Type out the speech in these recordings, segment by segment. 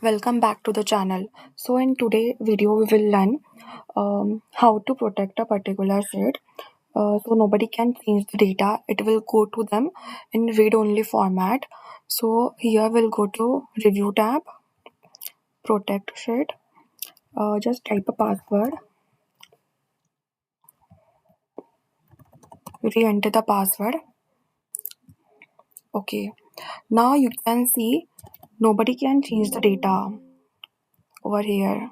Welcome back to the channel. So in today video we will learn how to protect a particular sheet. So nobody can change the data. It will go to them in read-only format. So here we'll go to review tab, protect sheet. Just type a password, re-enter the password. Okay. Now you can see nobody can change the data over here.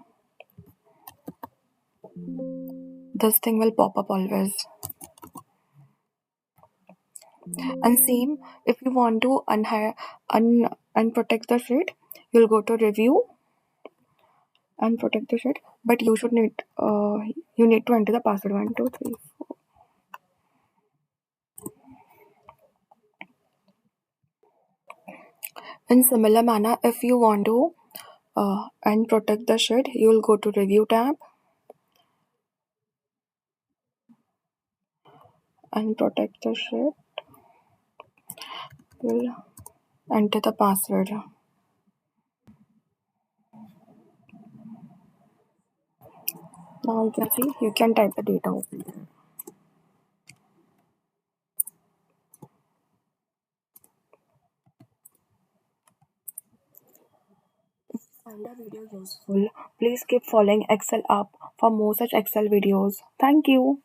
This thing will pop up always. And same, if you want to unprotect the sheet, you'll go to review and protect the sheet. But you need to enter the password 1 2 3. In similar manner, if you want to unprotect the sheet, you'll go to review tab, unprotect the sheet, you'll enter the password. Now you can see you can type the data over there. Find the video useful. Please keep following Excel up for more such Excel videos. Thank you.